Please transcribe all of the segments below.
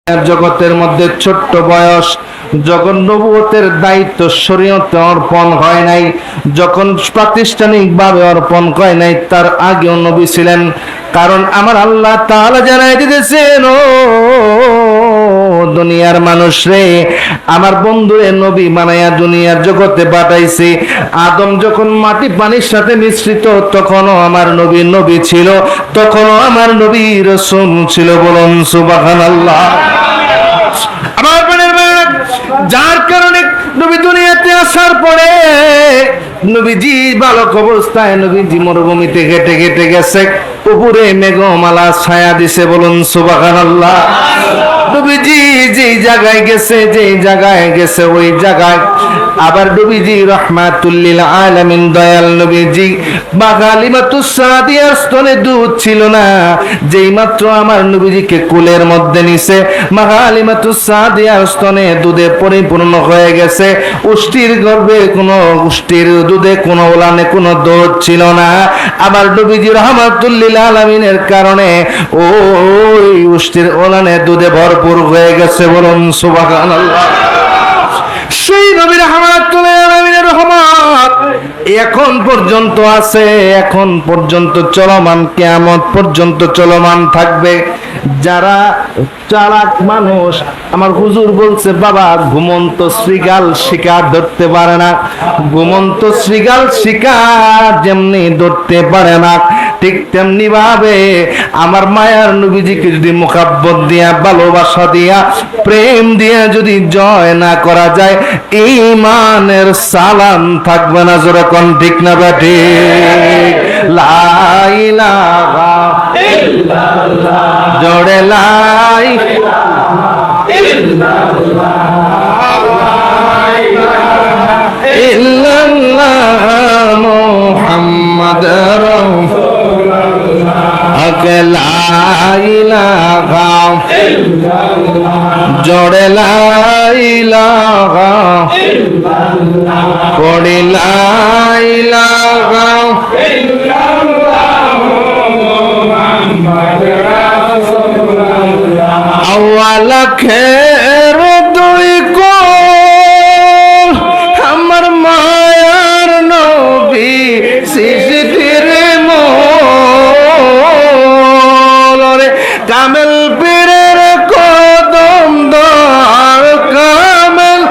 জগতের মধ্যে ছোট্ট বয়স, যখন নবুয়তের দায়িত্ব শরীয়তে অর্পণ হয় নাই, যখন প্রাতিষ্ঠানিকভাবে অর্পণ হয় নাই, তার আগেও নবী ছিলেন। কারণ আমার আল্লাহ তাআলা জানাই দিতেছেন, ও দুনিয়ার মানুষ রে, আমার বন্ধুরে নবী বানাইয়া দুনিয়ার জগতে পাঠাইছি। আদম যখন মাটি পানির সাথে মিশ্রিত, তখনও আমার নবী নবী ছিল, তখনও আমার নবী রাসূল ছিল। বলুন সুবহানাল্লাহ। আমার যার কারণে নবী দুনিয়াতে আসার পরে নবীজি বালক অবস্থায় নবীজি মরুভূমিতে হেঁটে হেঁটে গেছে, উপরে মেঘমালা ছায়া দিছে। বলুন সুবহানাল্লাহ। নবীজি যেই জায়গায় গেছে ওই জায়গায় আবার নবীজি রাহমাতুল লিল আলামিন দয়াল নবীজি হালিমাতুস সাদিয়ার স্তনে দুধ ছিল না, যেই মাত্র আমার নবীজিকে কুলের মধ্যে নিছে, হালিমাতুস সাদিয়ার স্তনে দুধে পরিপূর্ণ হয়ে গেছে। উষ্টির গর্ভে উষ্টির দুধে কোনো ওলানে কোনো দুধ ছিল না। আবার নবীজি রাহমাতুল লিল আলামিনের কারণে ওই উষ্টির ওলানে দুধে ভরপুর হয়ে গেছে। বলুন সুবহানাল্লাহ। সেই নবীর রাহমাতুল লিল আলামিনের রহমত এখন পর্যন্ত আছে, এখন পর্যন্ত চলমান, কিয়ামত পর্যন্ত চলমান থাকবে। যারা চালাক মানুষ, আমার হুজুর বলছে, বাবা ঘুমন্ত শৃগাল শিকার ধরতে পারে না, ঘুমন্ত শৃগাল শিকার যেমনি ধরতে পারে না, ঠিক তেমনি ভাবে আমার মায়ার নবীজিকে যদি মুহাব্বত দিয়া, ভালোবাসা দিয়া, প্রেম দিয়া যদি জয় না করা যায়, ঈমানের সালাম থাকবে না। জোরে কোন ঠিক না বেঠি? লা ইলাহা ইল্লাল্লাহ, জোরে লা ইলাহা ইল্লাল্লাহ মুহাম্মাদুর রাসূলুল্লাহ, লা ইলাহা ইল্লাল্লাহ, জোরে লা ইলাহা ইল্লাল্লাহ, পড়ি লা ইলাহা ইল্লাল্লাহ মুহাম্মাদুর রাসূলুল্লাহ। আওয়ালা খের দুই কোল আমার মায়ার নবী সৃষ্টির মূল, কামেল পীরের কদম দর, কামেল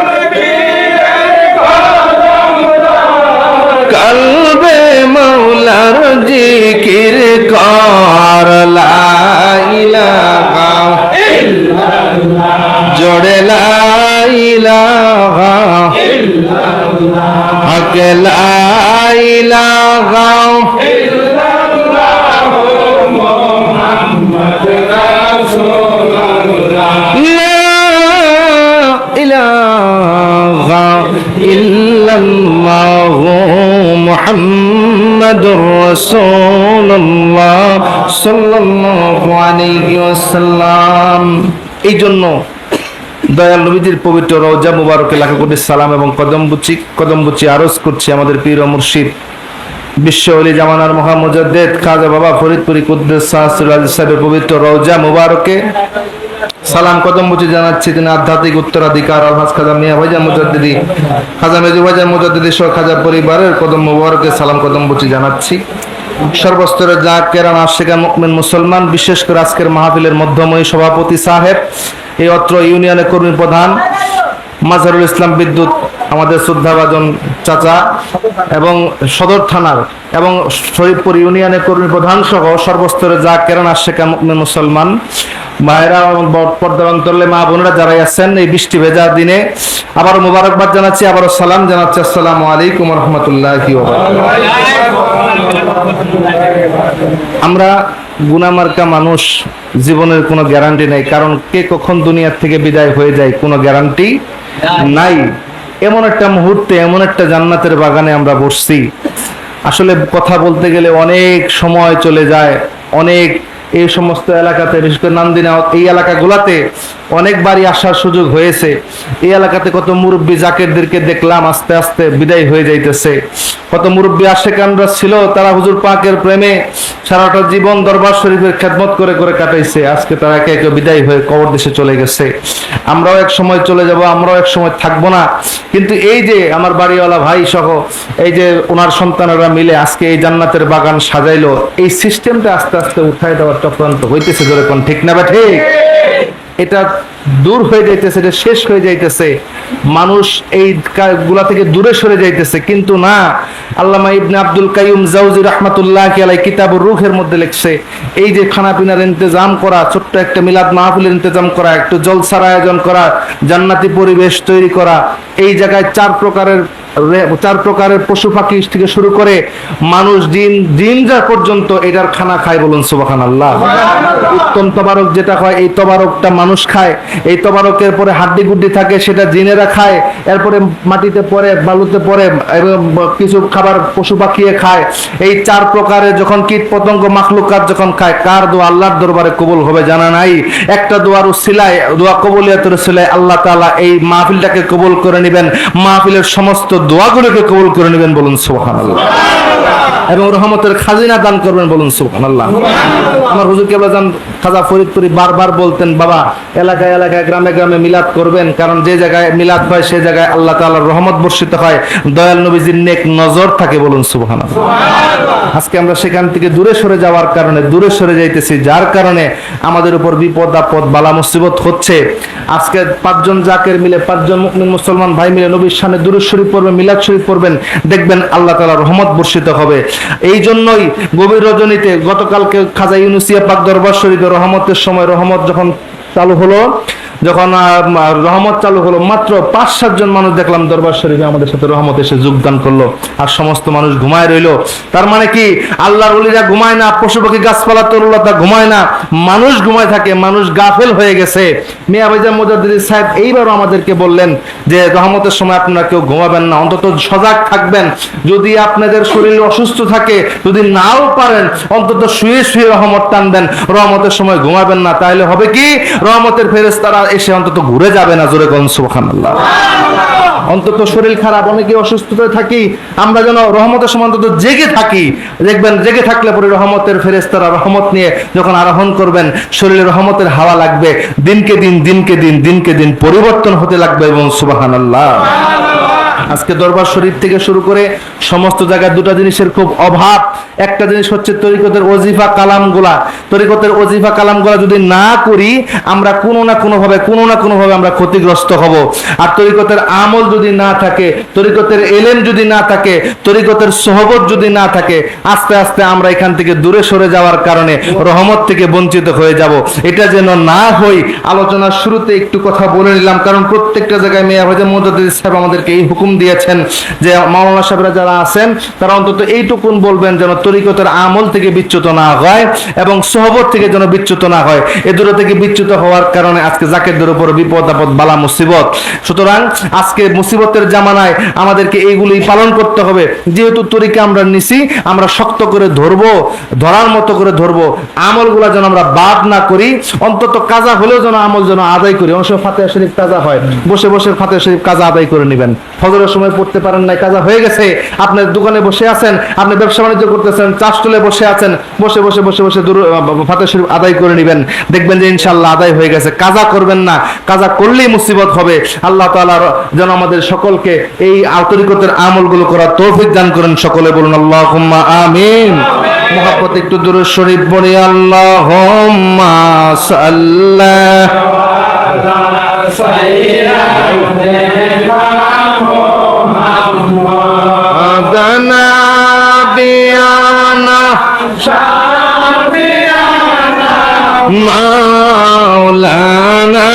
কলবে মৌলার জিকির কর, লা ইলাহা ইল্লাল্লাহ, জোড়ে লা ইলাহা ইল্লাল্লাহ, হক লা ইলাহা ইল্লাল্লাহ মুহাম্মাদুর রাসূলুল্লাহ, লা ইলাহা ইল্লাল্লাহ মুহাম্মাদুর রাসূলুল্লাহ সাল্লাল্লাহু আলাইহি ওয়াসাল্লাম। এই জন্য দয়াল নবীজির পবিত্র রওজা মুবারকে লাখো কোটি সালাম এবং কদমবুচি আরজ করছি আমাদের পীর ও মুর্শিদ বিশ্ব ওলি জামানার মহামুজাদ্দিদ খাজা বাবা ফরিদপুরি কুদ্দুস সাহসুল আজিজ সাহেবের পবিত্র রওজা মুবারকে সালাম কদমবুচি জানাচ্ছি। তিনি আধ্যাত্মিক উত্তরাধিকার আলহাজ খাজা মিয়া ভাইজান মুজাদ্দিদি, খাজা মেজু ভাইজান মুজাদ্দিদি সহ খাজা পরিবারের কদম মুবারকে সালাম কদমবুচি জানাচ্ছি। সর্বস্তরের জাকেরান আশিকা মুমিন মুসলমান, বিশেষ করে আজকের মাহফিলের মধ্যময়ী সভাপতি সাহেব, এই অত্র ইউনিয়নের কর্মী প্রধান মাজহারুল ইসলাম বিদ্যুৎ, আমাদের শ্রদ্ধাভাজন চাচা, এবং সদর থানার এবং শরীফপুর ইউনিয়নের কর্মী প্রধান সহ সর্বস্তরে জাকেরান আশিকা মুমিন মুসলমান ভাইরা এবং পর্দার অন্তরালে মা বোনেরা যারাই আছেন, এই বৃষ্টি ভেজা দিনে আবারও মোবারকবাদ জানাচ্ছি, আবারও সালাম জানাচ্ছি। আসসালামু আলাইকুম ওয়া রাহমাতুল্লাহি ওয়া বারাকাতুহু। আমরা গুনাহমার্কা মানুষ, জীবনের কোনো গ্যারান্টি নাই, কারণ কে কখন দুনিয়ার থেকে বিদায় হয়ে যায় কোনো গ্যারান্টি নাই। এমন একটা মুহূর্তে, এমন একটা জান্নাতের বাগানে আমরা বসছি, আসলে কথা বলতে গেলে অনেক সময় চলে যায়, অনেক এই সমস্ত এলাকাতে, বিশেষ করে নান্দিনা এই এলাকাগুলাতে অনেকবারই আসার সুযোগ হয়েছে। এই এলাকাতে কত মুরব্বী জাকেরদেরকে দেখলাম আস্তে আস্তে বিদায় হয়ে যাইতেছে। কত মুরব্বী আশেকানরা ছিল, তারা হুজুর পাকের প্রেমে সারাটা জীবন দরবার শরীফের খেদমত করে করে কাটাইছে। আজকে তারা একে একে বিদায় হয়ে কবর দেশে চলে গেছে। আমরাও এক সময় চলে যাব, আমরাও এক সময় থাকবো না। কিন্তু এই যে আমার বাড়িওয়ালা ভাই সহ এই যে ওনার সন্তানেরা মিলে আজকে এই জান্নাতের বাগান সাজাইলো, এই সিস্টেমটা আস্তে আস্তে উঠাই দেওয়ার চক্রান্ত হইতেছে, যেরকম ঠিক না বা ঠিক? এটা দূর হয়ে যাইতেছে, এটা শেষ হয়ে যাইতেছে, মানুষ এই গুলা থেকে দূরে সরে যাইতেছে। কিন্তু না, আল্লামা ইবনে আব্দুল কাইয়ুম জাওজি রাহমাতুল্লাহি আলাইহি কিতাবুর রূহের মধ্যে লিখছে, এই যে খানাপিনার ইন্তজাম করা, ছোট্ট একটা মিলাদ মাহফিলের ইন্তজাম করা, একটু জলসার আয়োজন করা, জান্নাতি পরিবেশ তৈরি করা, এই জায়গায় চার প্রকারের পশু পাখি থেকে শুরু করে মানুষ দিন যা পর্যন্ত এটার খানা খায়, বলুন সুবহানাল্লাহ। উত্তম তবারক যেটা হয়, এই তবারকটা মানুষ খায়। এই তবারকের পরে হাড্ডি গুড্ডি থাকে, সেটা জিনেরা খায়। এরপরে মাটিতে পড়ে, বালুতে পড়ে, এবং কিছু খাবার পশু পাখিয়ে খায়। এই চার প্রকারে যখন কীট পতঙ্গ মাখলুকাত যখন খায়, কার দোয়া আল্লাহর দরবারে কবুল হবে জানা নাই? একটা দোয়ার উসিলায়, দোয়া কবুলিয়াতের উসিলায় আল্লাহ তাআলা এই মাহফিলটাকে কবুল করে নেবেন, মাহফিলের সমস্ত দোয়াগুলোকে কবুল করে নেবেন, বলুন সুবহানাল্লাহ। এবং রহমতের খাজিনা দান করবেন, বলুন সুবহানাল্লাহ। আমার হুজুর কেবলা জান খাজা ফরিদপুরি বারবার বলতেন, বাবা এলাকায় এলাকায় গ্রামে গ্রামে মিলাদ করবেন, কারণ যে জায়গায় মিলাদ হয় সে জায়গায় আল্লাহ তাআলার রহমত বর্ষিত হয়, দয়াল নবীজির নেক নজর থাকে, বলুন সুবহানাল্লাহ। আজকে আমরা সেখান থেকে দূরে সরে যাওয়ার কারণে, দূরে সরে যাইতেছি, যার কারণে আমাদের উপর বিপদ আপদ বালা মুসিবত হচ্ছে। আজকে 5 জন জাকের মিলে, 5 জন মুমিন মুসলমান ভাই মিলে নবীর শানে দুরূদ শরীফ পড়বেন, মিলাদ শরীফ পড়বেন, দেখবেন আল্লাহ তাআলার রহমত বর্ষিত হবে। এই জন্যই গভীর রজনীতে গতকালকে খাজা ইউনুসিয়া পাক দরবার শরীফে রহমতের সময়, রহমত যখন চালু হলো, যখন রহমত চালু হলো, মাত্র 5-7 জন মানুষ দেখলাম দরবার শরীফে আমাদের সাথে রহমত এসে যোগদান করলো, আর সমস্ত মানুষ ঘুমায় রইলো। তার মানে কি, আল্লাহর ওলিরা ঘুমায় না, পশু পাখি গাছপালা তরুলতা ঘুমায় না, মানুষ ঘুমায় থাকে, মানুষ গাফেল হয়ে গেছে। মিয়া ভাইজান মুজাদ্দিদ সাহেব এইবারও আমাদেরকে বললেন যে রহমতের সময় আপনারা কেউ ঘুমাবেন না, অন্তত সজাগ থাকবেন। যদি আপনাদের শরীর অসুস্থ থাকে, যদি নাও পারেন, অন্তত শুয়ে শুয়ে রহমত টানবেন, রহমতের সময় ঘুমাবেন না। তাহলে হবে কি, রহমতের ফেরেশতারা এসে অন্তত ঘুরে যাবে না, জোরে বলুন সুবহানাল্লাহ। অন্তত শরীর খারাপ, অনেকে অসুস্থতায় থাকি, আমরা যেন রহমতের সময় অন্তত জেগে থাকি। দেখবেন জেগে থাকলে পরে রহমতের ফেরেশতারা রহমত নিয়ে যখন আরোহণ করবেন, শরীরে রহমতের হাওয়া লাগবে, দিনকে দিন পরিবর্তন হতে লাগবে, এবং সুবহানাল্লাহ। আজকে দরবার শরীফ থেকে শুরু করে সমস্ত জায়গায় দুটা জিনিসের খুব অভাব। একটা জিনিস হচ্ছে তরিকতের ওজিফা কালামগুলা। তরিকতের ওজিফা কালামগুলা যদি না করি, আমরা কোনো না কোনোভাবে আমরা ক্ষতিগ্রস্ত হব। আর তরিকতের আমল যদি না থাকে, তরিকতের এলেম যদি না থাকে, তরিকতের সোহবত যদি না থাকে, আস্তে আস্তে আমরা এখান থেকে দূরে সরে যাওয়ার কারণে রহমত থেকে বঞ্চিত হয়ে যাব। এটা যেন না হই, আলোচনার শুরুতে একটু কথা বলে নিলাম, কারণ প্রত্যেকটা জায়গায় মিয়া ভাইজান মুজাদ্দিদ সাহেব আমাদেরকে এই হুকুম দিয়েছেন যে মাওলানা সাহেবরা যারা আছেন তারা অন্তত এইটুকুন বলবেন যেন তরিকতের আমল থেকে বিচ্যুত না হয় এবং সোহবত থেকে যেন বিচ্যুত না হয়। এ দুটো থেকে বিচ্যুত হওয়ার কারণে আজকে জাকেরদের উপর বিপদ আপদ বালা মুসিবত। সুতরাং আজকে মুসিবতের জামানায় আমাদেরকে এইগুলি পালন করতে হবে। যেহেতু তরিকা আমরা নিছি, আমরা শক্ত করে ধরবো, ধরার মতো করে ধরবো। আমলগুলা যেন আমরা বাদ না করি, অন্তত কাজা হলেও যেন আমল যেন আদায় করি। অনেক সময় ফাতিহা শরীফ কাজা হয়, বসে বসে ফাতিহা শরীফ কাজা আদায় করে নেবেন। ফজরের সময় পড়তে পারেন নাই, কাজা হয়ে গেছে, আপনার দোকানে বসে আছেন, আপনি ব্যবসা বাণিজ্য করতেছেন, চাষ তুলে বসে আছেন, বসে বসে ফাতিহা শরীফ আদায় করে নেবেন, দেখবেন যে ইনশাআল্লাহ আদায় হয়ে গেছে। কাজা করবেন না, কাজা করলেই মুসিবত হবে। আল্লাহ তাআলা যেন আমাদের সকলকে এই তরিকতের আমলগুলো করার তৌফিক দান করেন। সকলে বলুন আল্লাহুম্মা আমিন। মুহাব্বত একটু দুরূদ শরীফ পড়ি। আল্লাহুম্মা সাল্লাল্লাহু মাওলানা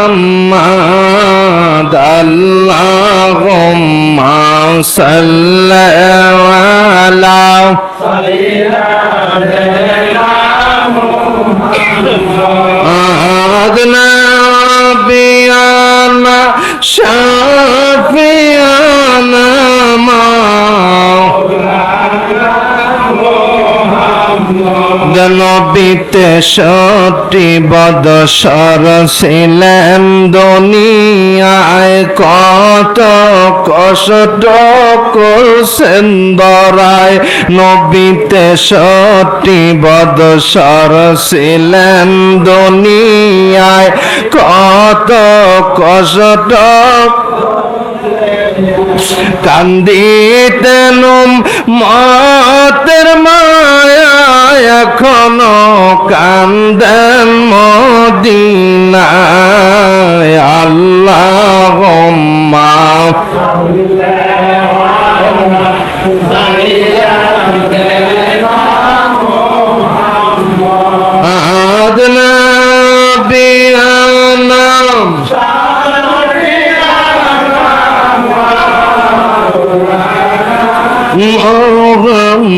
মুহাম্মদ আল্লাহুম্মা সাল্লি আলা সাইয়্যিদিনা নাবিয়ানা শাফিয়ানা মাওলানা 63 বৎসর ছিলেন দুনিয়ায়, কত কষ্ট করছেন ধরায়। নবী 63 বৎসর ছিলেন দুনিয়ায়, কত কষ্ট কান্দিতেন মতের মায়ায়, এখনো কান্দেন মদিনায়। আল্লাহুম্মা আদনা বিয়ানাম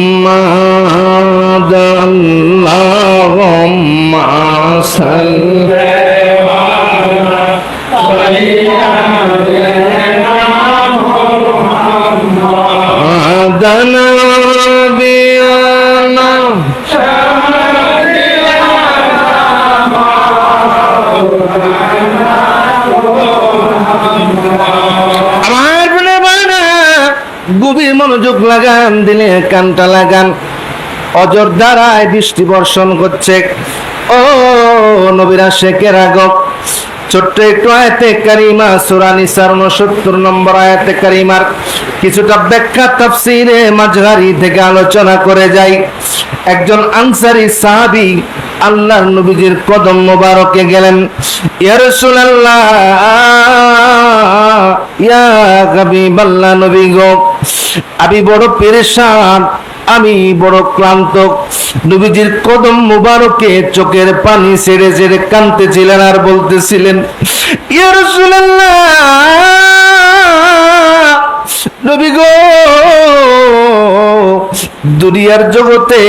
মুহাম্মাদ। আল্লাহুম্মা সাল্লি আদনা বিয়ানাম গভীর মনোযোগ লাগান, দিলে কানটা লাগান। অজর দ্বারায় বৃষ্টি বর্ষণ করছে। ও নবীর আশিকেরা গো, ছোট্ট একটু আয়াতে কারিমা সূরা নিসার 69 নম্বর আয়াতে কারিমার কিছুটা ব্যাখ্যা তাফসীরে মাজহারি থেকে আলোচনা করে যাই। একজন আনসারী সাহাবী আল্লাহর নবীজির কদম মোবারকে গেলেন। ইয়া রাসূলুল্লাহ, ইয়া হাবিবাল্লাহ, নবী গো, আমি বড় পেরেশান, আমি বড় ক্লান্ত। নবীজির কদম মুবারকে চোখের পানি ছেড়ে ছেড়ে কাঁদতেছিলেন আর বলতেছিলেন, ইয়া রাসূলুল্লাহ, নবী গো, দুনিয়ার জগতে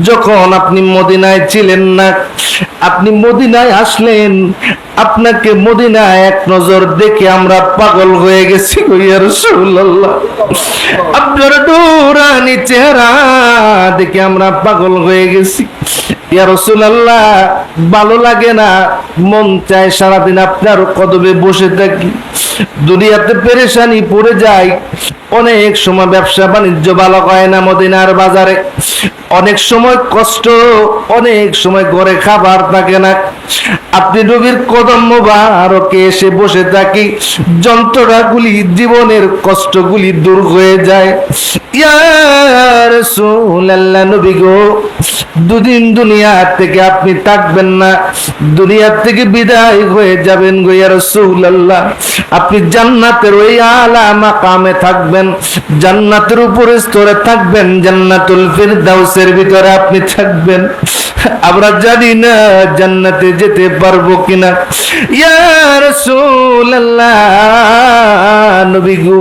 যখন আপনি মদিনায় ছিলেন না, আপনি মদিনায় আসলেন, আপনাকে মদিনায় এক নজর দেখে আমরা পাগল হয়ে গেছি গো ইয়া রাসূলুল্লাহ। আপনার নূরানি চেহারা দেখে আমরা পাগল হয়ে গেছি ইয়া রাসূলুল্লাহ। ভালো লাগে না, মন চায় সারাদিন আপনার কদমে বসে থাকি। দুনিয়াতে পেরেশানি পড়ে যায়, অনেক সময় ব্যবসা বাণিজ্য ভালো হয় না মদিনার বাজারে, অনেক সময় কষ্ট, অনেক সময় ঘরে খাবার থাকে না। আপনি নবীর কদম মোবারকে এসে বসে থাকি, যন্ত্রণাগুলি, জীবনের কষ্টগুলি দূর হয়ে যায়। ইয়া রাসূলুল্লাহ, নবী গো, দুদিন দুনিয়া থেকে আপনি থাকবেন না, দুনিয়া থেকে বিদায় হয়ে যাবেন গো ইয়া রাসূলুল্লাহ। আপনি জান্নাতের ওই আলা মাকামে থাকবেন, জান্নাতের উপরের স্তরে থাকবেন, জান্নাতুল ফিরদাউসের ভিতরে আপনি থাকবেন। আমরা জানি না জান্নাতে যেতে পারবো কিনা। ইয়া রাসূলুল্লাহ, নবী গো,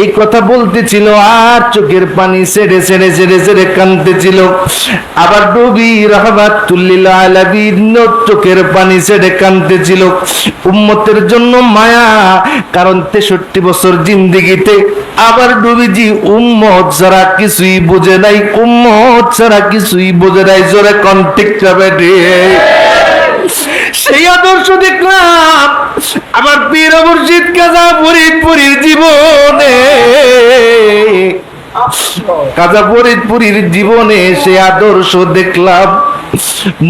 এই কথা বলতেছিল আর চোখের পানি ছেড়ে ছেড়ে ছেড়ে ছেড়ে কাঁদতেছিল। আবার নবী রাহমাতুল লিল আলামিন চোখের পানি ছেড়ে কাঁদতেছিল। উম্মতের জন্য মায়া, কারণ 63 বছর জিন্দেগিতে আবার নবীজি উম্মত ছাড়া কিছুই বোঝে নাই, উম্মত ছাড়া কিছুই বোঝে নাই। জোরে কোন ঠিক যাবে রে? সেই আদর্শ দেখলাম আমার পীর মুর্শিদ কাজা ফরিদপুরীর জীবনে, কাজা ফরিদপুরীর জীবনে সে আদর্শ দেখলাম।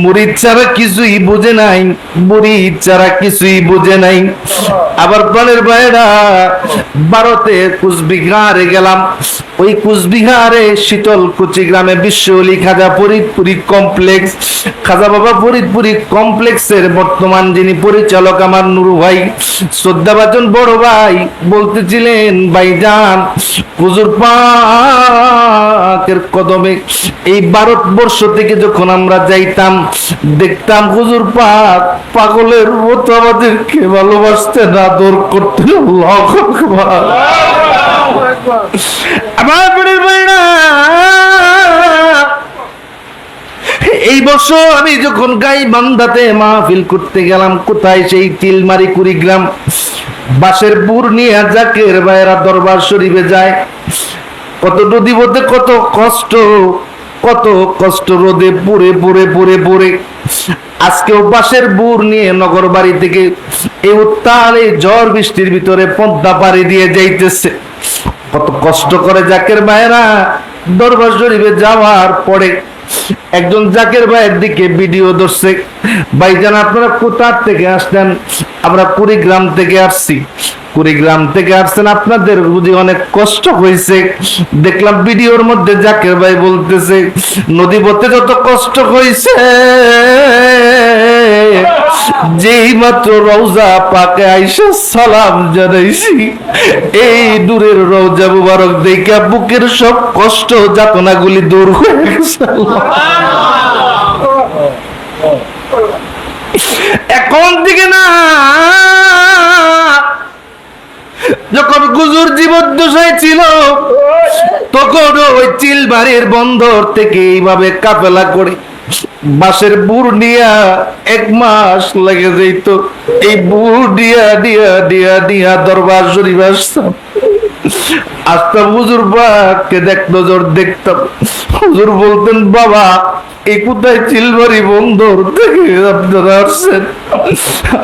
মুরিদ ছাড়া কিছুই বুঝে নাই, মুরিদ ছাড়া কিছুই বুঝে নাই। আবার প্রাণের ভাইরা, ভারতে কুচবিহারে গেলাম। ওই কুচবিহারে শীতলকুচি গ্রামে বিশ্বলি খাজা ফরিদপুরি কমপ্লেক্স, খাজা বাবা ফরিদপুরি কমপ্লেক্সের বর্তমান যিনি পরিচালক আমার নুরু ভাই, শ্রদ্ধাভাজন বড় ভাই, বলতেছিলেন, ভাইজান, হুজুর পাকের কদমে এই ভারতবর্ষ থেকে যখন আমরা যাইতাম, দেখতাম হুজুর পাক পাগলের মতো আমাদেরকে ভালোবাসতেন, আদর করতেন। আল্লাহু আকবার। আমার বড়ের ভাইরা, এই বছর আমি যখন গাইবান্ধাতে মাহফিল করতে গেলাম, কোথায় সেই তিলমারি কুড়িগ্রাম, বাসের পুর নিয়ে জাকের ভাইরা দরবার শরীফে যায়। কত নদীপথে কত কষ্ট, কত কষ্ট, রোদে পুড়ে পুড়ে পুড়ে পুড়ে আজকেও বাঁশের বুর নিয়ে নগর বাড়ি থেকে এই উত্তাল এই ঝড় বৃষ্টির ভিতরে পদ্মা পাড়ি দিয়ে যাইতেছে। কত কষ্ট করে জাকের ভাইরা দরবার শরীফে যাওয়ার পরে একজন জাকের ভাইয়ের দিকে ভিডিও ধরছে, ভাইজান আপনারা কোথা থেকে আসছেন? আমরা কুড়িগ্রাম থেকে আসছি। কুড়িগ্রাম থেকে আসছেন, আপনাদের বুঝি অনেক কষ্ট হয়েছে। দেখলাম ভিডিওর মধ্যে জাকের ভাই বলতেছে নদী পথে যত কষ্ট হয়েছে, যেই মাত্র রওজা পাকে আইসা সালাম জানাইছি, এই দূরের রওজা মুবারক দেখে বুকের সব কষ্ট যাতনাগুলি দূর হয়ে গেছে। এখন থেকে না, যখন হুজুর জীবদ্দশায় ছিল তখন ওই চিলবাড়ির বন্দর থেকে এইভাবে কাফেলা করে বাঁশের বুর নিয়া 1 মাস লেগে যেত। এই বুর দিয়া দিয়া দিয়া দিয়া দরবার শরীফ আসতাম, আসতাম হুজুর পাককে দেখ নজর দেখতাম। হুজুর বলতেন বাবা এই কোথায় চিলবাড়ি বন্দর থেকে আপনারা আসছেন,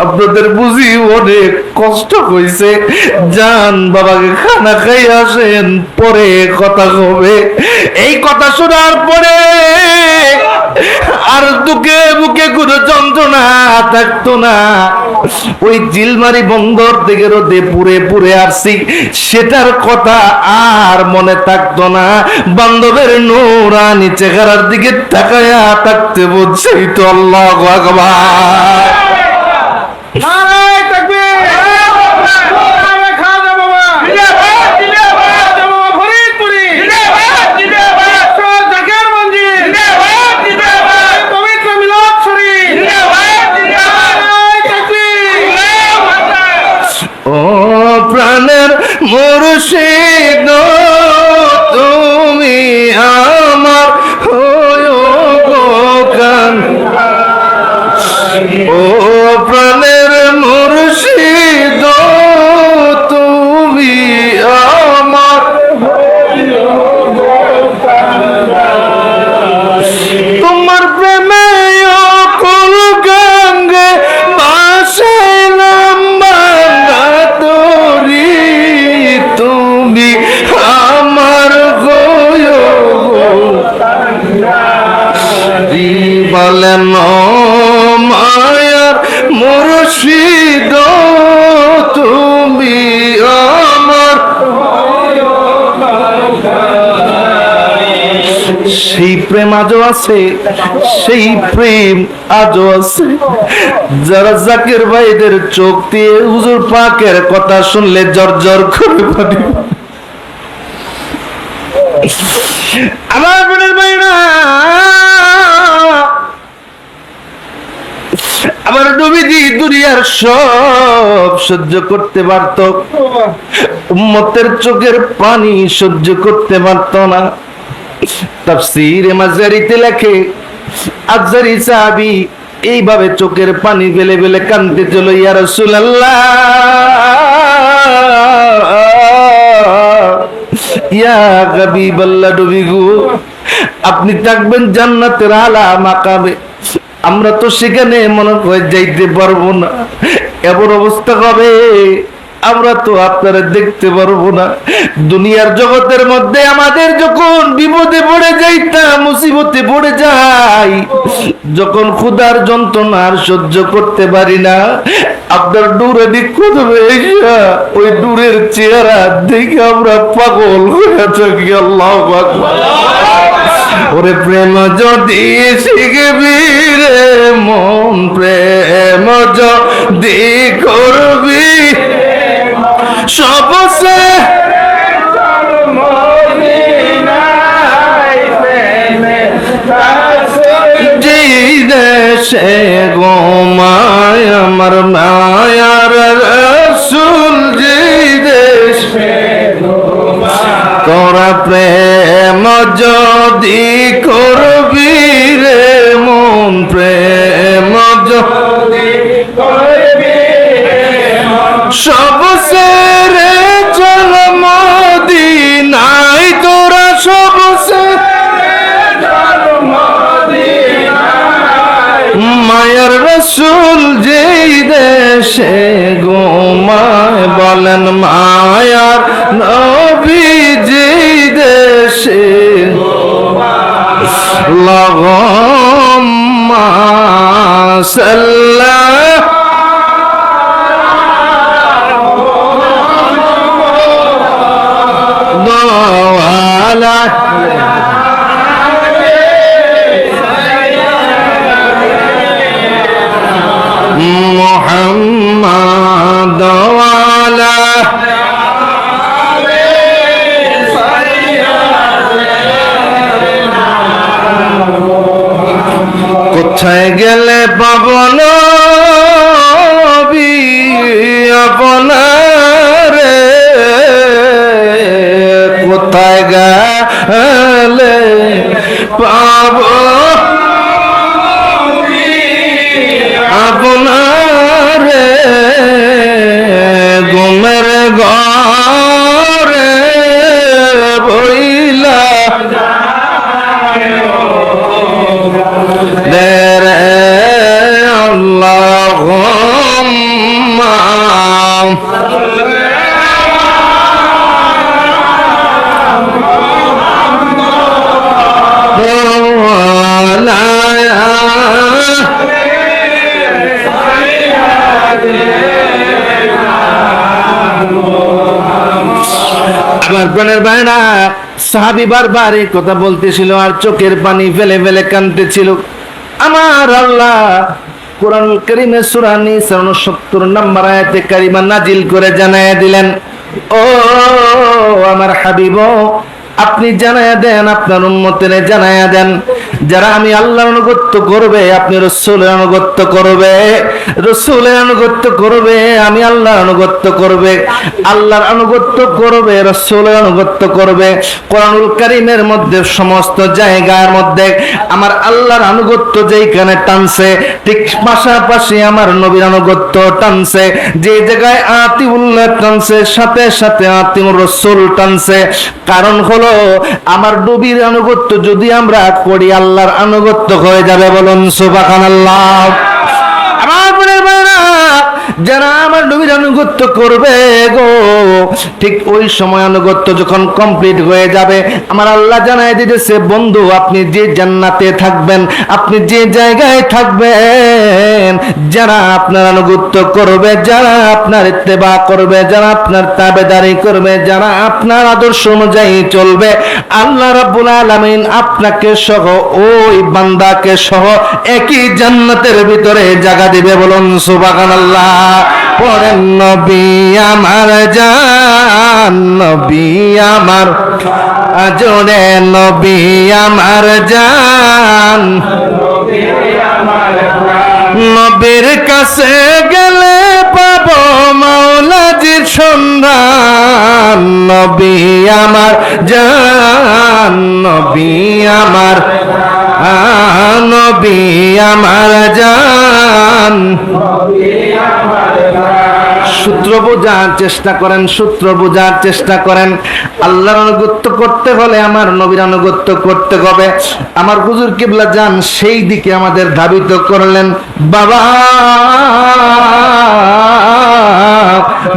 আপনাদের বুঝি অনেক কষ্ট হয়েছে, যান বাবাকে খানা খাই আসেন, পরে কথা হবে। এই কথা শোনার পরে আর দুঃখে বুকে কোনো যন্ত্রণা থাকতো না। ওই চিলমারি বন্দর থেকে রোদে পুড়ে পুড়ে আসছি, সেটার কথা আর মনে থাকতো না। বান্ধবের নূরানি চেহারার দিকে তাকায়া থাকতে বলছে তো আল্লাহু আকবার। নারায়ে তাকবীর। ও প্রাণের মুর্শিদ তুমি আমার হয়ো গান, ও প্রাণের মুর্শিদ তুমি আমার, তোমার প্রেমে অকুল গঙ্গে ভাসাইলাম বাংলা তরি, তুমি আমার গো বলেন মায়ার মুর্শিদ তুমি আমার। সেই প্রেম আজও আছে, সেই প্রেম আজও আছে। যারা জাকির ভাইদের চোখ দিয়ে হুজুর পাকের কথা শুনলে জর্জর করে পানি। আমার বোনের ভাইরা, আমার নবীজি দুনিয়ার সব সহ্য করতে পারত, উম্মতের চোখের পানি সহ্য করতে পারত না। তাফসীরে মাজারিতে লেখে আজজারি সাহাবী এইভাবে চোখের পানি ফেলে ফেলে কাঁদতেছিল, ইয়া রাসূলুল্লাহ, ইয়া হাবিবাল্লাহ, নবী গো আপনি থাকবেন জান্নাতের আলা মাকামে, আমরা তো সেখানে মনে হয় যাইতে পারবো না, এমন অবস্থা হবে আমরা তো আপনারা দেখতে পারবো না। দুনিয়ার জগতের মধ্যে আমাদের যখন বিপদে পড়ে যাইতাম, মুসিবতে পড়ে যাই, যখন ক্ষুধার যন্ত্রণা আর সহ্য করতে পারি না, আপনার দূরে নিখুঁত হয়েছে ওই দূরের চেহারা দেখে আমরা পাগল হয়ে থাকি। আল্লাহু আকবার। ওরে প্রেম যদি শিখবি রে মন, প্রেম যদি করবি সবসে দেশে গোমায় আমার মায়ার রাসূল, যে দেশে তোরা প্রেম যদি করবি রে মন, প্রেম যদি করবি সবসে রে চল মদিনায়, তোরা সবসে দেশে ঘুমায় বলেন মায়ার নবী যে দেশে আল্লাহুম্মা সাল্লাল্লাহু আলা মুহাম্মাদ ওয়ালা কোথায় গেলে পাবো নবী আপনারে কোথায় গেলে পাবো আপনারে ঘুমের ঘরে বইলা রে আল্লাহুম্মা আমার প্রাণের ভাইরা সাহাবী বারবার এই কথা বলতেছিল আর চোখের পানি ফেলে ফেলে কাঁদতেছিল। আমার আল্লাহ কোরআনুল কারীমে সূরা নিসা 69 নম্বর আয়াতে কারিমা নাজিল করে জানায়া দিলেন, ও আমার হাবিব আপনি জানায়া দেন, আপনার উম্মতের জানায়া দেন, যারা আমি আল্লাহর আনুগত্য করবে, আপনি রাসূলের আনুগত্য করবে, রাসূলের আনুগত্য করবে, আমি আল্লাহর আনুগত্য করবে, আল্লাহর আনুগত্য করবে, রাসূলের আনুগত্য করবে। কোরআনুল কারীমের মধ্যে সমস্ত জায়গার মধ্যে আমার আল্লাহর আনুগত্য যেখানে টানছে, ঠিক পাশাপাশি আমার নবীর আনুগত্য টানছে। যে জায়গায় আতিউল্লাহ টানছে, সাথে সাথে আতিউর রাসূল টানছে। কারণ হলো আমার নবীর আনুগত্য যদি আমরা করি, আল্লাহর আনুগত্য হয়ে যাবে। বলুন সুবহানাল্লাহ। আমার ভাইরা যারা আমার নবীর আনুগত্য করবে গো, ঠিক ওই সময় আনুগত্য যখন কমপ্লিট হয়ে যাবে, আমার আল্লাহ জানায় দিতেছে, বন্ধু আপনি যে জান্নাতে থাকবেন, আপনি যে জায়গায় থাকবেন, যারা আপনার আনুগত্য করবে, যারা আপনার ইত্তেবা করবে, যারা আপনার তাবেদারি করবে, যারা আপনার আদর্শ অনুযায়ী চলবে, আল্লাহ রাব্বুল আলামিন আপনাকে সহ ওই বান্দাকে সহ একই জান্নাতের ভিতরে জায়গা দিবে। বলুন সুবহানাল্লাহ। পড়েন নবী আমার জান, নবী আমার আজরে, নবী আমার জান, নবীর কাছে গেলে পাবো মাওলাজির সন্ধান, নবী আমার জান, নবী আমার নবী আমার জান। সূত্র বোঝার চেষ্টা করেন, সূত্র বোঝার চেষ্টা করেন। আল্লাহর আনুগত্য করতে হলে আমার নবীর আনুগত্য করতে হবে। আমার হুজুর কিবলা জান সেই দিকে আমাদের ধাবিত করলেন। বাবা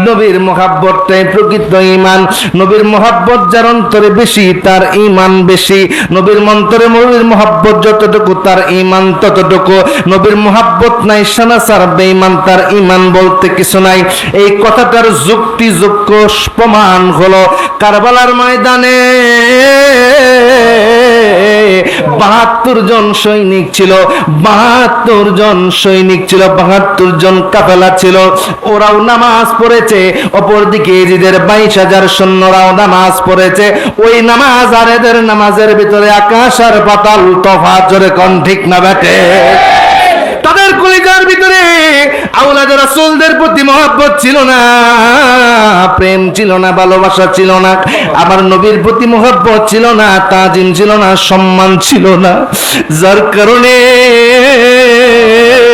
নবীর মহাব্বতটাই প্রকৃত ঈমান। নবীর মহাব্বত যার অন্তরে বেশি, তার ঈমান বেশি। নবীর অন্তরে নবীর মহাব্বত যতটুকু, তার ঈমান ততটুকু। নবীর মহাব্বত নাই সানাসার বেঈমান, তার ঈমান বলতে কিছু নাই। এই কথাটার যুক্তিযোগ্য প্রমাণ হলো কারবালার ময়দানে ৭২ জন সৈনিক ছিল, ৭২ জন সৈনিক ছিল, ৭২ জন কাফেলা ছিল। ওরাও নামাজ পড়েছে, অপরদিকে এজিদের ২২,০০০ সৈন্যরাও নামাজ পড়েছে। ওই নামাজ আর এদের নামাজের ভিতরে আকাশ আর পাতাল তফাৎ। জোরে কোন ঠিক না বেটে? তাদের কলিজার ভিতরে আওলাদ রাসূলদের প্রতি মহব্বত ছিল না, প্রেম ছিল না, ভালোবাসা ছিল না। আমার নবীর প্রতি মহব্বত ছিল না, তাজিম ছিল না, সম্মান ছিল না। যার কারণে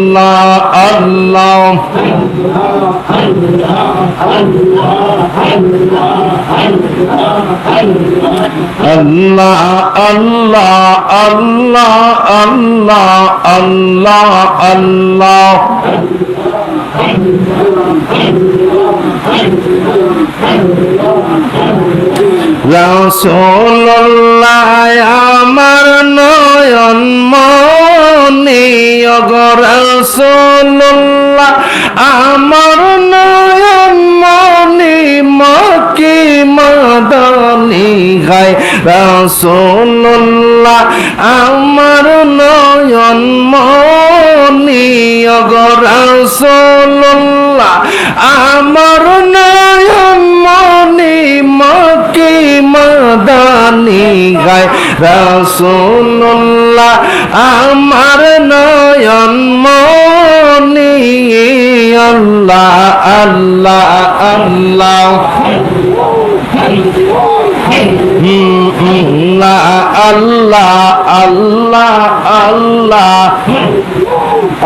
আল্লাহ আল্লাহ আল্লাহ আল্লাহ আল্লাহ আল্লাহ আল্লাহ রাসূলুল্লাহ আমার নয়ন মনি ওগো রাসূলুল্লাহ আমার নয়ন মনি মক্কি মদনী গায় রাসূলুল্লাহ আমার নয়ন মনি ওগো রাসূলুল্লাহ আমার নয়ন মনি মক্কি মদনী গায় রাসূলুল্লাহ আমার নয়ন মনি আল্লাহ আল্লাহ আল্লাহ আল্লাহ আল্লাহ আল্লাহ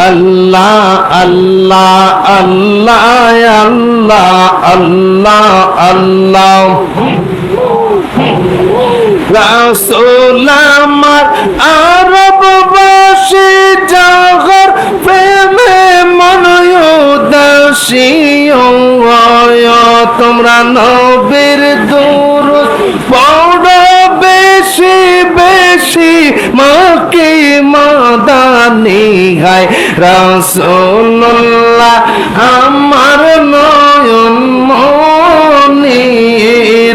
আল্লাহ আল্লাহ আল্লাহ আল্লাহ আল্লাহ আল্লাহ রাসূল আমার আরববাসী জাগর প্রেমে মন উদাসী তোমরা নবীর দুরূদ পড়ো বেশি বেশি মক্কি মদনী গায় রাসূলুল্লাহ আমার নয়ন মনি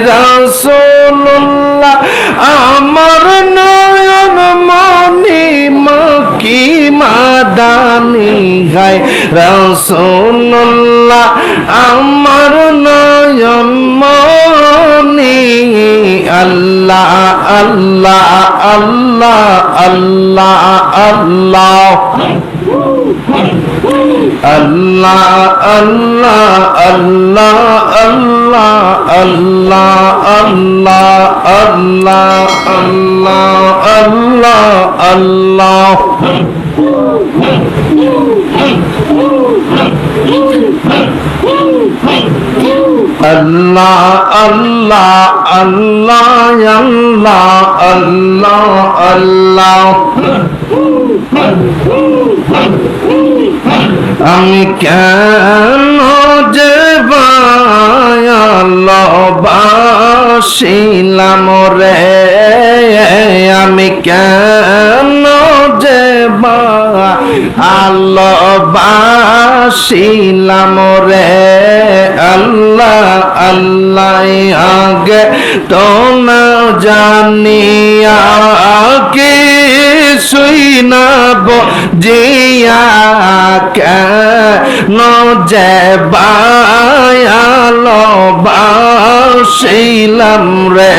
রাসূলুল্লাহ আমার নয়ন মনি মক্কি মদনী গায় রাসূলুল্লাহ আমার নয়ন মনি আল্লাহ আল্লাহ আল্লাহ আল্লাহ আল্লাহ আল্লাহ আল্লাহ আল্লাহ আল্লাহ আল্লাহ আল্লাহ আল্লাহ আল্লাহ আল্লাহ আল্লাহ আল্লাহ আল্লাহ আল্লাহ আল্লাহ আমি কেন যে ভালোবাসিলাম রে আমি কেন যে ভালোবাসিলাম রে আল্লাহ আল্লাহ আগে তো না জানিয়া কি শুই না জিয়া কেন যে ভালোবাসিলাম রে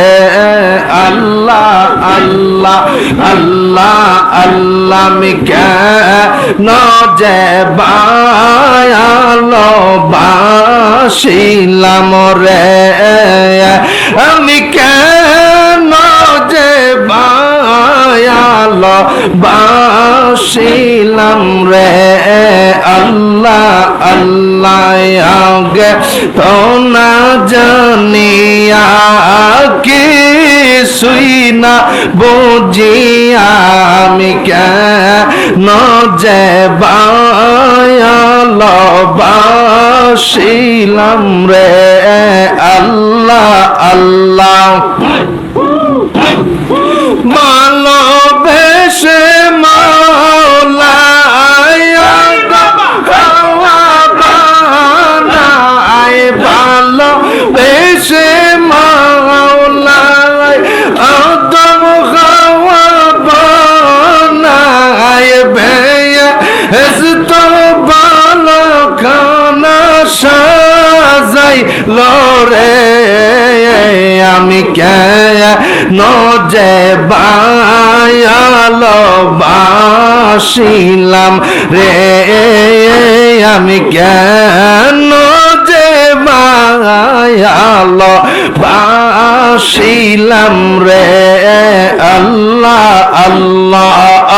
আল্লাহ আল্লাহ আল্লাহ আল্লাহ আমি কেন যে ভালোবাসিলাম রে আমি কেন যে ভালোবাসিলাম রে আল্লাহ আল্লাহ আগে তো না জানিয়া কি শুই না বুঝিয়া আমি কেন যে ভালোবাসিলাম রে আল্লাহ আল্লাহ ভালোবেসে ভালোবেসে মাওলায় আদম হাওয়া বানায় বেহেশত ভালো খানা সাজাই লরে আমি কেন যে ভালোবাসিলাম রে আমি কেন যে ভালোবাসিলাম রে আল্লাহ আল্লাহ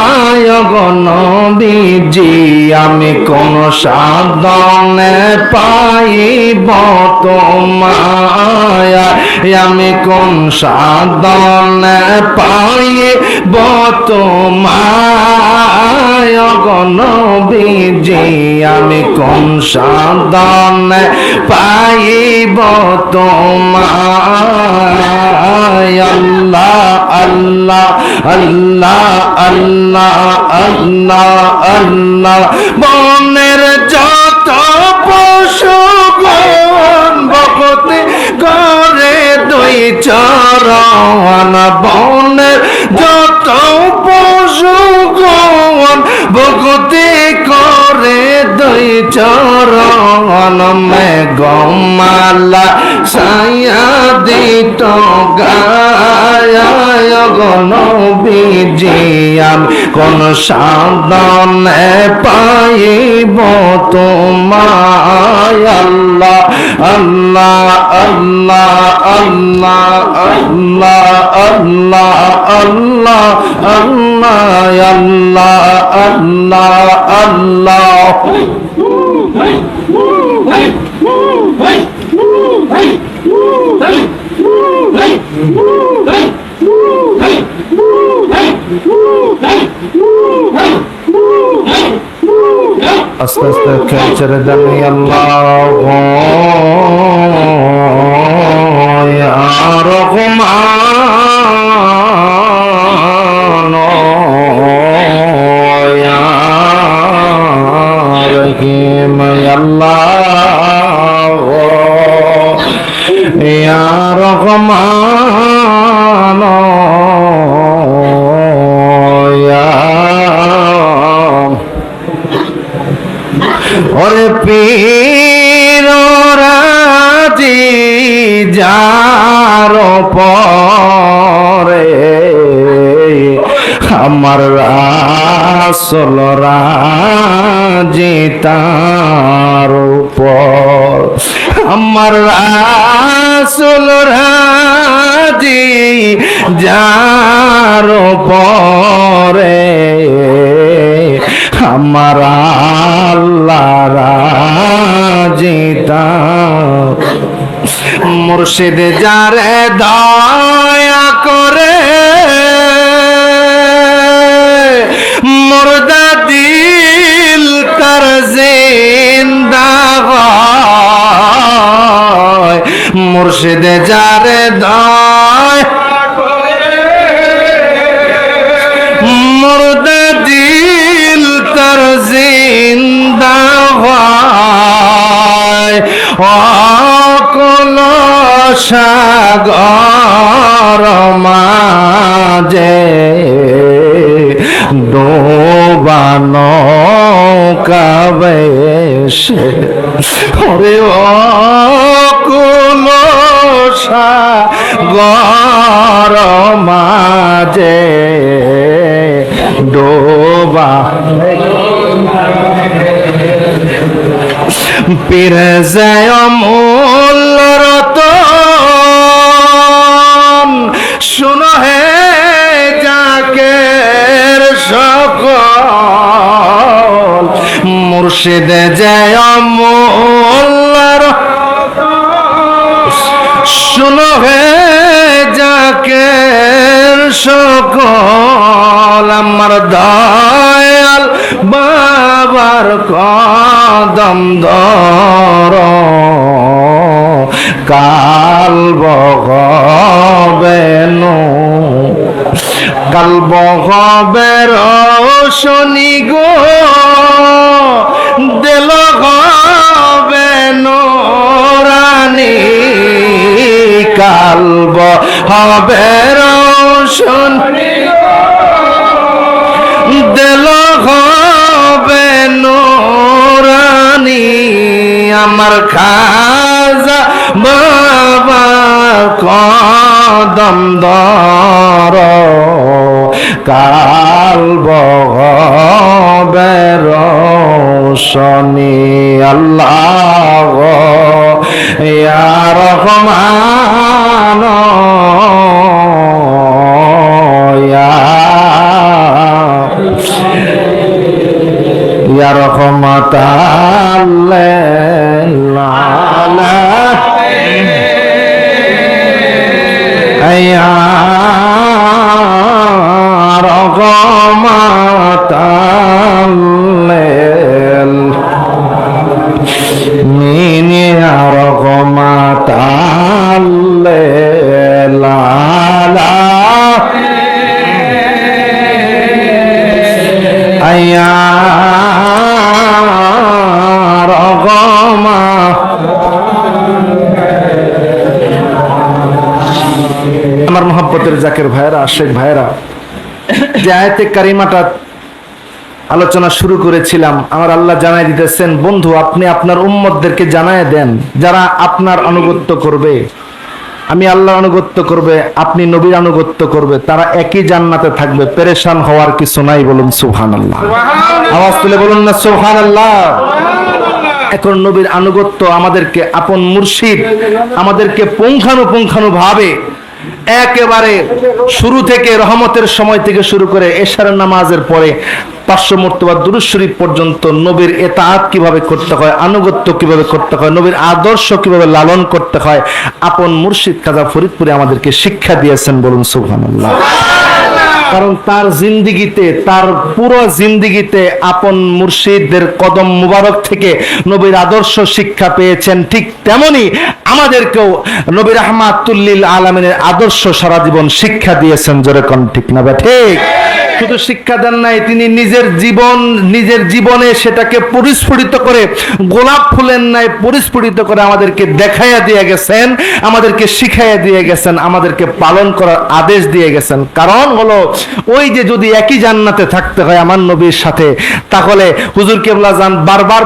আয় গো নবীজি আমি কোন সাধনে পাইব তোমায় আমি কোন সাধনে পাইব তোমায় গো নবীজি আমি কোন সাধনে পাইব তোমায় আল্লাহ আল্লাহ আল্লাহ আল্লাহ আল্লাহ আল্লাহ বনের যত পশু ভক্তি করে দুই চরণ বনের যত পশু ভক্তি করে দুই চরণ মেঘমালা ছায়া দিত গায় গো নবীজি আমি কোন সাধনে পাইব তোমায় আল্লাহ আল্লাহ আল্লাহ আল্লাহ আল্লাহ আল্লাহ আল্লাহ আল্লাহ আল্লাহ আল্লাহ আস্তে আস্তে খেয়ে দেন আল্লাহ ইয়া রহমান ইয়া রহিম আল্লাহ ইয়া রহমান ওরে পীর রাজি যার পরে আমার রাসূল রাজি তার উপর আমার রাসূল রাজি যার পরে আমার আল্লাহ রাজি তার মুর্শিদ যারে দয়া করে মুর্দা দিল তার জিন্দা হয় মুর্শিদ যারে দয়া মুর্দা দিল তার জিন্দা হয় অকল সাগর মাঝে ডোবানো কাবেশে ওরে অকল সাগর মাঝে ডোবা পীর যায় মূল রতন শুনো হে জাকের সকল মুর্শিদ যায় মূল শুনো হে জাকের সকল আমার দয়াল বাবার কদম ধর কাল বগবেনো কাল বগবের শনি গো দিল গবেনো রানী কাল বগবের শনি দিল হবে নুরানি আমার খাজা বাবার কদম ধর কাল বগবের শনি আল্লাহ ইয়া রহমান ইয়া يا رغمة الليل من يا رغمة الليل على يا رغمة আমার মহব্বতের জাকের ভাইরা, আশেক ভাইরা, যে আয়াতে কারিমাটা আলোচনা শুরু করেছিলাম, আমার আল্লাহ জানাই দিতেছেন, বন্ধু আপনি আপনার উম্মতদেরকে জানায় দেন, যারা আপনার আনুগত্য করবে, আমি আল্লাহর আনুগত্য করবে, আপনি নবীর আনুগত্য করবে, তারা একই জান্নাতে থাকবে, পেরেশান হওয়ার কিছু নাই। বলুন সুবহানাল্লাহ, আওয়াজ তুলে বলুন না সুবহানাল্লাহ। এখন নবীর আনুগত্য আমাদেরকে, আপন মুর্শিদ আমাদেরকে পুঙ্খানুপুঙ্খানু ভাবে একেবারে শুরু থেকে, রহমতের সময় থেকে শুরু করে এশার নামাজের পরে 500 মর্তবা দুরূদ শরীফ পর্যন্ত নবীর ইতাআত কিভাবে করতে হয়, আনুগত্য কিভাবে করতে হয়, নবীর আদর্শ কিভাবে লালন করতে হয়, আপন মুর্শিদ খাজা ফরিদপুরে আমাদেরকে শিক্ষা দিয়েছেন। বলুন সুবহানাল্লাহ। কারণ তার জিন্দিগিতে, তার পুরো জিন্দিগিতে আপন মুর্শিদদের কদম মুবারক থেকে নবীর আদর্শ শিক্ষা পেয়েছেন। ঠিক তেমনি আমাদেরকেও নবী রাহমাতুল লিল আলামিনের আদর্শ সারা জীবন শিক্ষা দিয়েছেন। জোরে কোন ঠিক না বা ঠিক? শুধু শিক্ষা দেন নাই, তিনি নিজের জীবনে সেটাকে পরিস্ফুটিত করে, গোলাপ ফুলের ন্যায় পরিস্ফুটিত করে আমাদেরকে দেখাইয়া দিয়ে গেছেন, আমাদেরকে শিখাইয়া দিয়ে গেছেন, আমাদেরকে পালন করার আদেশ দিয়ে গেছেন। কারণ হলো ওই যে যদি একই জান্নাতে থাকতে হয় আমার নবীর সাথে, তাহলে হুজুর কেবলা জান বারবার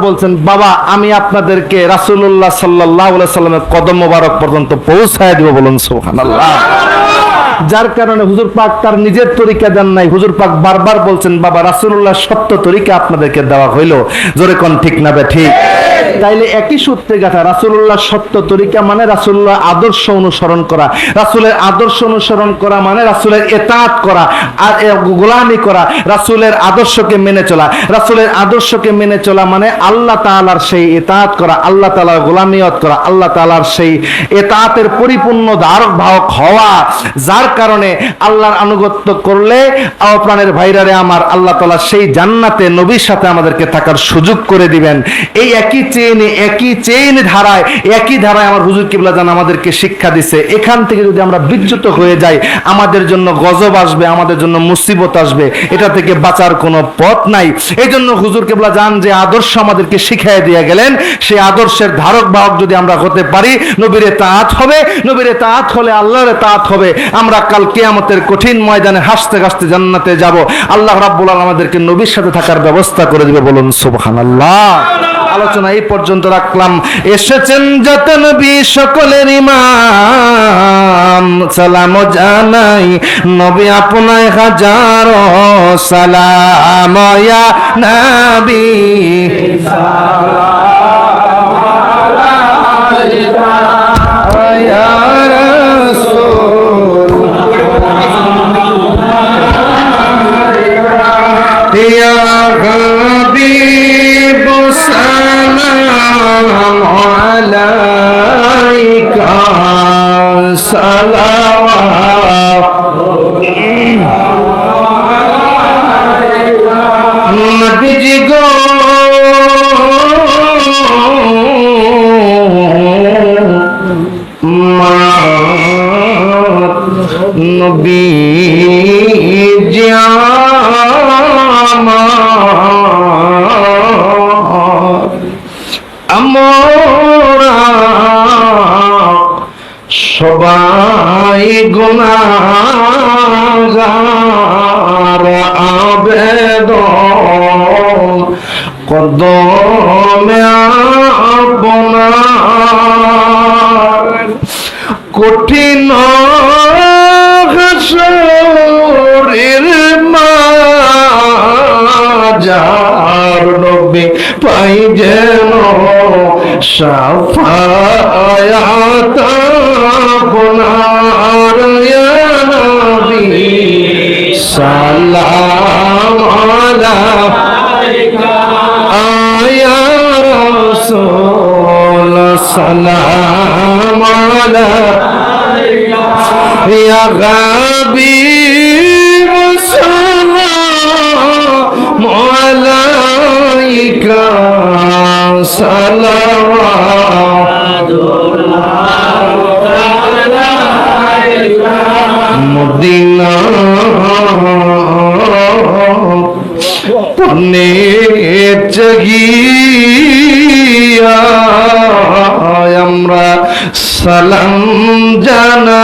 বলছেন, বাবা আমি আপনাদেরকে রাসূলুল্লাহ সাল্লাল্লাহু আলাইহি সাল্লামের কদম মোবারক পর্যন্ত পৌঁছায় দিব। বলুন সুবহানাল্লাহ। যার কারণে হুজুর পাক তার নিজের তরিকা দেন নাই, হুজুর পাক বারবার বলছেন, বাবা রাসূলুল্লাহ সত্য তরিকা আপনাদেরকে দেওয়া হইল। জোরে কোন ঠিক না বে ঠিক? তাইলে একই সূত্রে গাথা, রাসূলুল্লাহ সত্য তরিকা মানে রাসূলুল্লাহ আদর্শ অনুসরণ করা, রাসূলের আদর্শ অনুসরণ করা মানে রাসূলের ইতাআত করা আর গোলামি করা, রাসূলের আদর্শকে মেনে চলা, রাসূলের আদর্শকে মেনে চলা মানে আল্লাহ তাআলার সেই ইতাআত করা, আল্লাহ তাআলার গোলামিয়ত করা, আল্লাহ তাআলার সেই ইতাআতের পরিপূর্ণ ধারক বাহক হওয়া। যার কারণে আল্লাহর আনুগত্য করলে প্রাণের ভাইরারে আমার, আল্লাহ তাআলা সেই জান্নাতে নবীর সাথে আমাদেরকে থাকার সুযোগ করে দিবেন। এই একই চেইন ধারায়, একই ধারায় আমার হুজুর কিবলা জান আমাদেরকে শিক্ষা দিছে। এখান থেকে যদি আমরা বিচ্যুত হয়ে যাই, আমাদের জন্য গজব আসবে, আমাদের জন্য মুসিবত আসবে, এটা থেকে বাঁচার কোনো পথ নাই। এই জন্য হুজুর কিবলা জান যে আদর্শ আমাদেরকে শিখাইয়া দিয়ে গেলেন, সেই আদর্শের ধারক বাহক যদি আমরা হতে পারি, নবীর ইতাআত হবে, নবীর ইতাআত হলে আল্লাহর ইতাআত হবে। আমরা কাল কিয়ামতের কঠিন ময়দানে হাসতে হাসতে জান্নাতে যাব। আল্লাহ রাব্বুল আলামিন আমাদেরকে নবীর সাথে থাকার ব্যবস্থা করে দিবে। বলুন সুবহানাল্লাহ। আলোচনা এই পর্যন্ত রাখলাম। এসেছেন যত নবী সকলের ইমাম, সালাম জানাই নবী আপনায় হাজারো সালাম। ইয়া নবী সবাই গুনাহগার, আবেদন কদমে আপনার, কঠিন হাসরের মাঝার নবী পাই যেন শাফায়াত আপনার। ইয়া নবী সালাম আলাইকা আয়া রাসূল সালাম আলাইকা ইয়া হাবিব সালাম আলাইকা সালাওয়াতুল্লাহ মদিনা পনে জাগিয়া আমরা সালাম জানা